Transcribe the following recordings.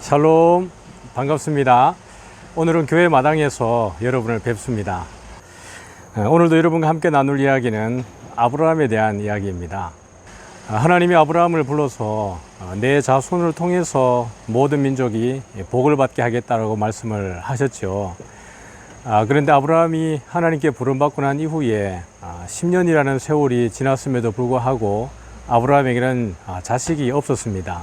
샬롬, 반갑습니다. 오늘은 교회 마당에서 여러분을 뵙습니다. 오늘도 여러분과 함께 나눌 이야기는 아브라함에 대한 이야기입니다. 하나님이 아브라함을 불러서 내 자손을 통해서 모든 민족이 복을 받게 하겠다라고 말씀을 하셨죠. 그런데 아브라함이 하나님께 부름받고 난 이후에 10년이라는 세월이 지났음에도 불구하고 아브라함에게는 자식이 없었습니다.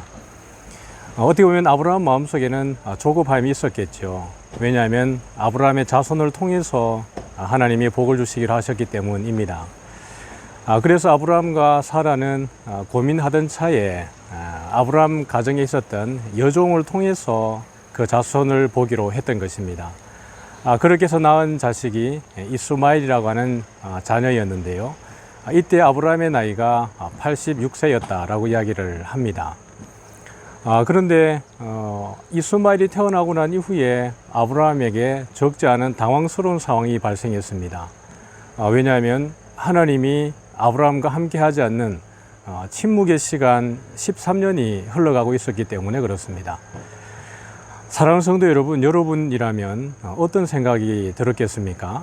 어떻게 보면 아브라함 마음속에는 조급함이 있었겠죠. 왜냐하면 아브라함의 자손을 통해서 하나님이 복을 주시기로 하셨기 때문입니다. 그래서 아브라함과 사라는 고민하던 차에 아브라함 가정에 있었던 여종을 통해서 그 자손을 보기로 했던 것입니다. 그렇게 해서 낳은 자식이 이스마엘이라고 하는 자녀였는데요. 이때 아브라함의 나이가 86세였다라고 이야기를 합니다. 그런데 이스마엘이 태어나고 난 이후에 아브라함에게 적지 않은 당황스러운 상황이 발생했습니다. 왜냐하면 하나님이 아브라함과 함께 하지 않는 침묵의 시간 13년이 흘러가고 있었기 때문에 그렇습니다. 사랑하는 성도 여러분, 여러분이라면 어떤 생각이 들었겠습니까?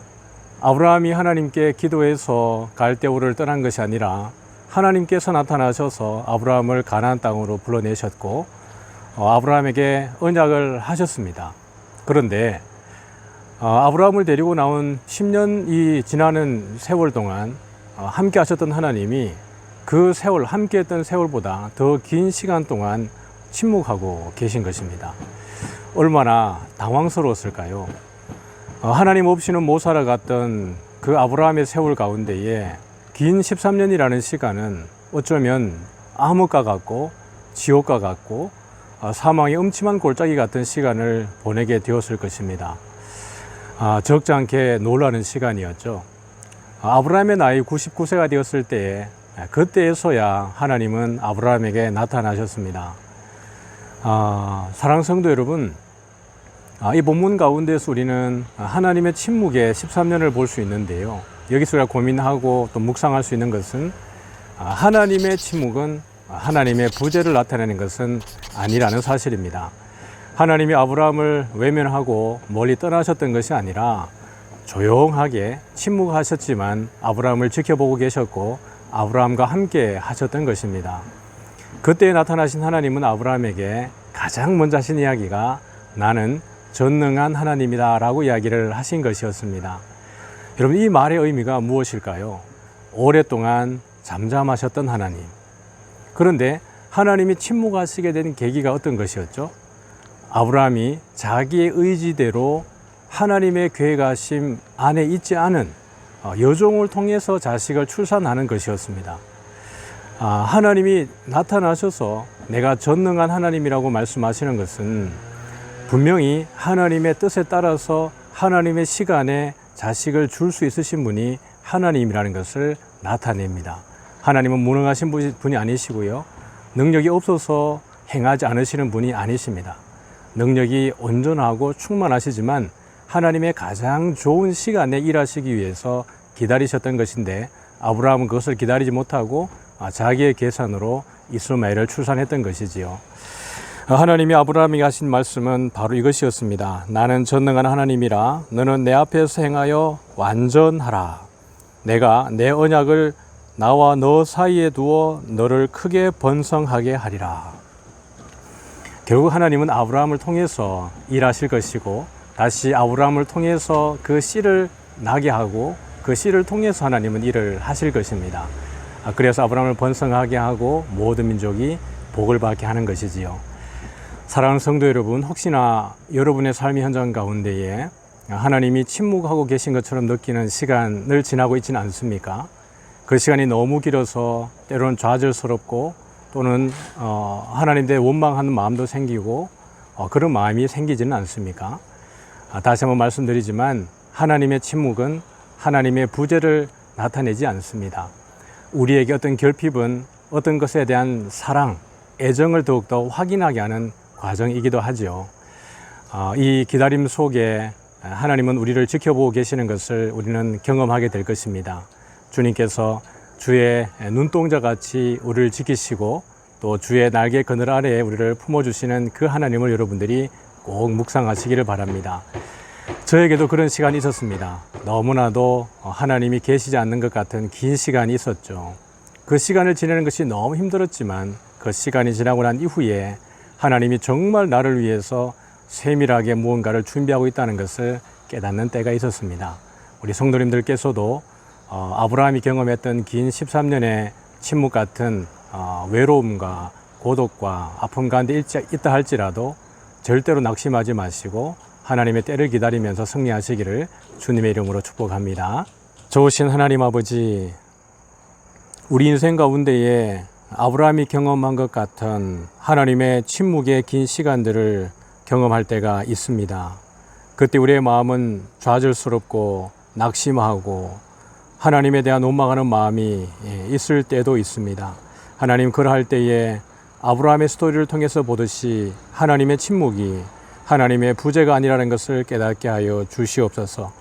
아브라함이 하나님께 기도해서 갈대우를 떠난 것이 아니라 하나님께서 나타나셔서 아브라함을 가나안 땅으로 불러내셨고 아브라함에게 언약을 하셨습니다. 그런데 아브라함을 데리고 나온 10년이 지나는 세월 동안 함께 하셨던 하나님이 그 세월, 함께 했던 세월보다 더 긴 시간 동안 침묵하고 계신 것입니다. 얼마나 당황스러웠을까요? 하나님 없이는 못 살아갔던 그 아브라함의 세월 가운데에 긴 13년이라는 시간은 어쩌면 암흑과 같고 지옥과 같고 사망의 음침한 골짜기 같은 시간을 보내게 되었을 것입니다. 적지 않게 놀라는 시간이었죠. 아브라함의 나이 99세가 되었을 때에 그때에서야 하나님은 아브라함에게 나타나셨습니다. 사랑하는 성도 여러분, 이 본문 가운데서 우리는 하나님의 침묵의 13년을 볼 수 있는데요. 여기서 우리가 고민하고 또 묵상할 수 있는 것은 하나님의 침묵은 하나님의 부재를 나타내는 것은 아니라는 사실입니다. 하나님이 아브라함을 외면하고 멀리 떠나셨던 것이 아니라 조용하게 침묵하셨지만 아브라함을 지켜보고 계셨고 아브라함과 함께 하셨던 것입니다. 그때 나타나신 하나님은 아브라함에게 가장 먼저 하신 이야기가 나는 전능한 하나님이다 라고 이야기를 하신 것이었습니다. 여러분, 이 말의 의미가 무엇일까요? 오랫동안 잠잠하셨던 하나님. 그런데 하나님이 침묵하시게 된 계기가 어떤 것이었죠? 아브라함이 자기의 의지대로 하나님의 계획하심 안에 있지 않은 여종을 통해서 자식을 출산하는 것이었습니다. 하나님이 나타나셔서 내가 전능한 하나님이라고 말씀하시는 것은 분명히 하나님의 뜻에 따라서 하나님의 시간에 자식을 줄 수 있으신 분이 하나님이라는 것을 나타냅니다. 하나님은 무능하신 분이 아니시고요. 능력이 없어서 행하지 않으시는 분이 아니십니다. 능력이 온전하고 충만하시지만 하나님의 가장 좋은 시간에 일하시기 위해서 기다리셨던 것인데 아브라함은 그것을 기다리지 못하고 자기의 계산으로 이스마엘을 출산했던 것이지요. 하나님이 아브라함에게 하신 말씀은 바로 이것이었습니다. 나는 전능한 하나님이라 너는 내 앞에서 행하여 완전하라. 내가 내 언약을 나와 너 사이에 두어 너를 크게 번성하게 하리라. 결국 하나님은 아브라함을 통해서 일하실 것이고 다시 아브라함을 통해서 그 씨를 나게 하고 그 씨를 통해서 하나님은 일을 하실 것입니다. 그래서 아브라함을 번성하게 하고 모든 민족이 복을 받게 하는 것이지요. 사랑하는 성도 여러분, 혹시나 여러분의 삶의 현장 가운데에 하나님이 침묵하고 계신 것처럼 느끼는 시간을 지나고 있지는 않습니까? 그 시간이 너무 길어서 때로는 좌절스럽고 또는 하나님 대해 원망하는 마음도 생기고 그런 마음이 생기지는 않습니까? 다시 한번 말씀드리지만 하나님의 침묵은 하나님의 부재를 나타내지 않습니다. 우리에게 어떤 결핍은 어떤 것에 대한 사랑, 애정을 더욱더 확인하게 하는 과정이기도 하죠. 이 기다림 속에 하나님은 우리를 지켜보고 계시는 것을 우리는 경험하게 될 것입니다. 주님께서 주의 눈동자같이 우리를 지키시고 또 주의 날개 그늘 아래에 우리를 품어주시는 그 하나님을 여러분들이 꼭 묵상하시기를 바랍니다. 저에게도 그런 시간이 있었습니다. 너무나도 하나님이 계시지 않는 것 같은 긴 시간이 있었죠. 그 시간을 지내는 것이 너무 힘들었지만 그 시간이 지나고 난 이후에 하나님이 정말 나를 위해서 세밀하게 무언가를 준비하고 있다는 것을 깨닫는 때가 있었습니다. 우리 성도님들께서도 아브라함이 경험했던 긴 13년의 침묵 같은 외로움과 고독과 아픔 가운데 있다 할지라도 절대로 낙심하지 마시고 하나님의 때를 기다리면서 승리하시기를 주님의 이름으로 축복합니다. 좋으신 하나님 아버지, 우리 인생 가운데에 아브라함이 경험한 것 같은 하나님의 침묵의 긴 시간들을 경험할 때가 있습니다. 그때 우리의 마음은 좌절스럽고 낙심하고 하나님에 대한 원망하는 마음이 있을 때도 있습니다. 하나님, 그러할 때에 아브라함의 스토리를 통해서 보듯이 하나님의 침묵이 하나님의 부재가 아니라는 것을 깨닫게 하여 주시옵소서.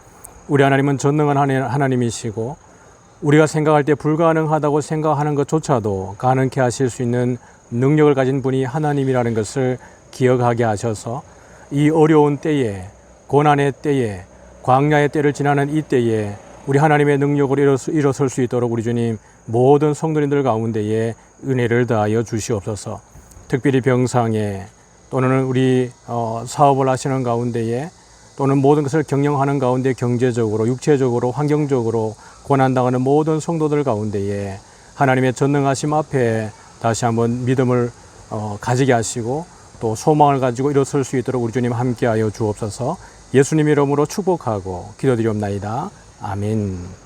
우리 하나님은 전능한 하나님이시고 우리가 생각할 때 불가능하다고 생각하는 것조차도 가능케 하실 수 있는 능력을 가진 분이 하나님이라는 것을 기억하게 하셔서 이 어려운 때에, 고난의 때에, 광야의 때를 지나는 이 때에 우리 하나님의 능력으로 일어설 수 있도록 우리 주님 모든 성도님들 가운데에 은혜를 다하여 주시옵소서. 특별히 병상에 또는 우리 사업을 하시는 가운데에 또는 모든 것을 경영하는 가운데 경제적으로, 육체적으로, 환경적으로 고난당하는 모든 성도들 가운데에 하나님의 전능하심 앞에 다시 한번 믿음을 가지게 하시고 또 소망을 가지고 일어설 수 있도록 우리 주님 함께하여 주옵소서. 예수님 이름으로 축복하고 기도드리옵나이다. 아멘.